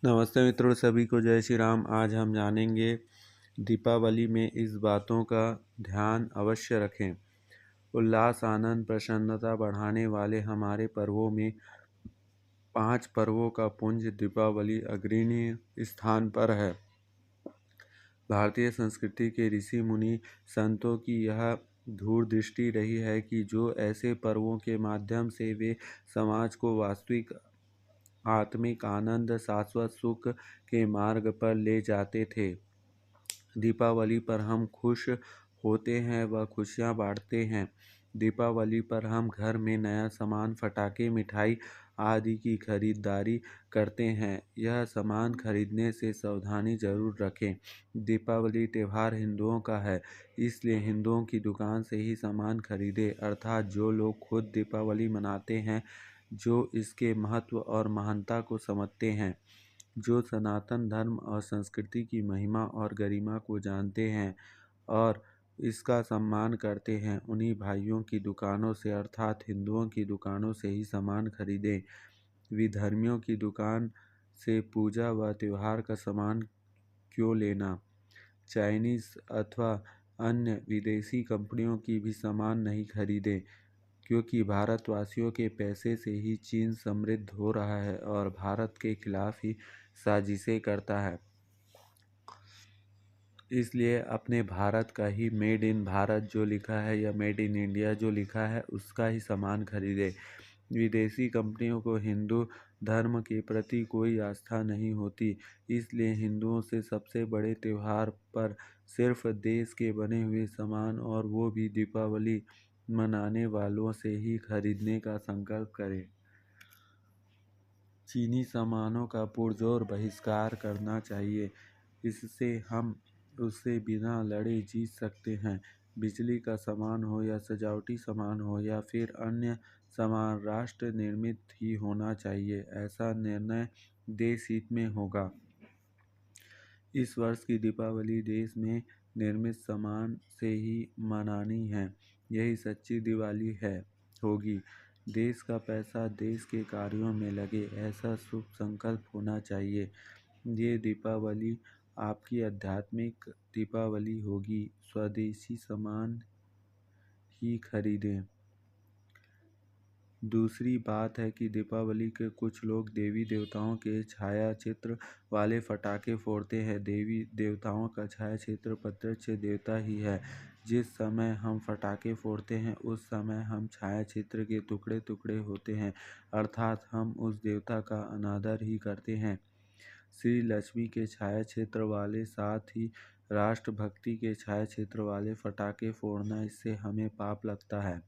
नमस्ते मित्रों, सभी को जय श्री राम। आज हम जानेंगे दीपावली में इस बातों का ध्यान अवश्य रखें। उल्लास, आनंद, प्रसन्नता बढ़ाने वाले हमारे पर्वों में 5 पर्वों का पुंज दीपावली अग्रणी स्थान पर है। भारतीय संस्कृति के ऋषि मुनि संतों की यह दूरदृष्टि रही है कि जो ऐसे पर्वों के माध्यम से वे समाज को वास्तविक आत्मिक आनंद, शाश्वत सुख के मार्ग पर ले जाते थे। दीपावली पर हम खुश होते हैं व खुशियाँ बांटते हैं। दीपावली पर हम घर में नया सामान, पटाखे, मिठाई आदि की खरीदारी करते हैं। यह सामान खरीदने से सावधानी जरूर रखें। दीपावली त्यौहार हिंदुओं का है, इसलिए हिंदुओं की दुकान से ही सामान खरीदें। अर्थात जो लोग खुद दीपावली मनाते हैं, जो इसके महत्व और महानता को समझते हैं, जो सनातन धर्म और संस्कृति की महिमा और गरिमा को जानते हैं और इसका सम्मान करते हैं, उन्हीं भाइयों की दुकानों से अर्थात हिंदुओं की दुकानों से ही सामान खरीदें। विधर्मियों की दुकान से पूजा व त्यौहार का सामान क्यों लेना? चाइनीज़ अथवा अन्य विदेशी कंपनियों की भी सामान नहीं खरीदें, क्योंकि भारतवासियों के पैसे से ही चीन समृद्ध हो रहा है और भारत के खिलाफ ही साजिशें करता है। इसलिए अपने भारत का ही मेड इन भारत जो लिखा है या मेड इन इंडिया जो लिखा है उसका ही सामान खरीदें। विदेशी कंपनियों को हिंदू धर्म के प्रति कोई आस्था नहीं होती, इसलिए हिंदुओं से सबसे बड़े त्यौहार पर सिर्फ देश के बने हुए सामान और वो भी दीपावली मनाने वालों से ही खरीदने का संकल्प करें। चीनी सामानों का पुरजोर बहिष्कार करना चाहिए। इससे हम उससे बिना लड़े जीत सकते हैं। बिजली का सामान हो या सजावटी सामान हो या फिर अन्य सामान राष्ट्र निर्मित ही होना चाहिए। ऐसा निर्णय देश हित में होगा। इस वर्ष की दीपावली देश में निर्मित सामान से ही मनानी है। यही सच्ची दिवाली होगी। देश का पैसा देश के कार्यों में लगे, ऐसा शुभ संकल्प होना चाहिए। ये दीपावली आपकी आध्यात्मिक दीपावली होगी। स्वदेशी सामान ही खरीदें। दूसरी बात है कि दीपावली के कुछ लोग देवी देवताओं के छाया चित्र वाले पटाखे फोड़ते हैं। देवी देवताओं का छाया चित्र प्रत्यक्ष देवता ही है। जिस समय हम पटाखे फोड़ते हैं उस समय हम छाया चित्र के टुकड़े टुकड़े होते हैं, अर्थात हम उस देवता का अनादर ही करते हैं। श्री लक्ष्मी के छाया चित्र वाले, साथ ही राष्ट्रभक्ति के छाया चित्र वाले पटाखे फोड़ना, इससे हमें पाप लगता है।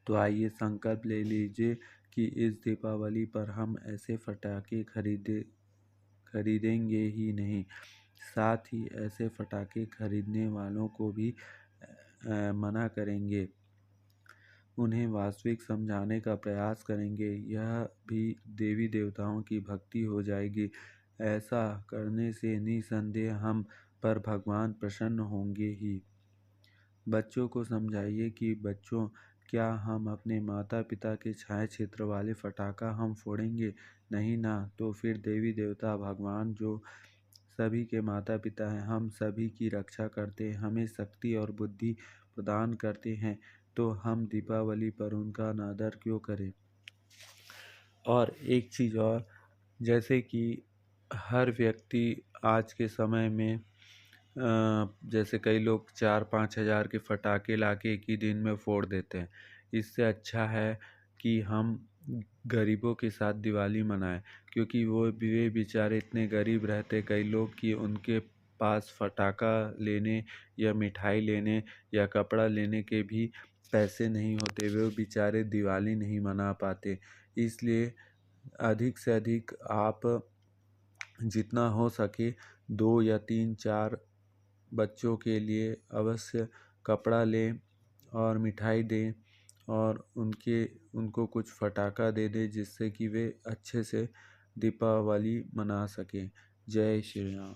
तो आइए संकल्प ले लीजिए कि इस दीपावली पर हम ऐसे पटाखे खरीदेंगे ही नहीं। साथ ही ऐसे पटाखे खरीदने वालों को भी मना करेंगे। उन्हें वास्तविक समझाने का प्रयास करेंगे। यह भी देवी देवताओं की भक्ति हो जाएगी। ऐसा करने से निसंदेह हम पर भगवान प्रसन्न होंगे ही। बच्चों को समझाइए कि बच्चों, क्या हम अपने माता पिता के छाया चित्र वाले पटाखा हम फोड़ेंगे? नहीं ना। तो फिर देवी देवता भगवान जो सभी के माता पिता हैं, हम सभी की रक्षा करते हैं, हमें शक्ति और बुद्धि प्रदान करते हैं, तो हम दीपावली पर उनका अनादर क्यों करें? और एक चीज़ और, जैसे कि हर व्यक्ति आज के समय में जैसे कई लोग 4-5 हज़ार के पटाखे लाके एक ही दिन में फोड़ देते हैं। इससे अच्छा है कि हम गरीबों के साथ दिवाली मनाएं, क्योंकि वे बेचारे इतने गरीब रहते कई लोग कि उनके पास पटाखा लेने या मिठाई लेने या कपड़ा लेने के भी पैसे नहीं होते। वे बेचारे दिवाली नहीं मना पाते। इसलिए अधिक से अधिक आप जितना हो सके 2 या 3-4 बच्चों के लिए अवश्य कपड़ा लें और मिठाई दें और उनको कुछ पटाखा दे दें, जिससे कि वे अच्छे से दीपावली मना सकें। जय श्री राम।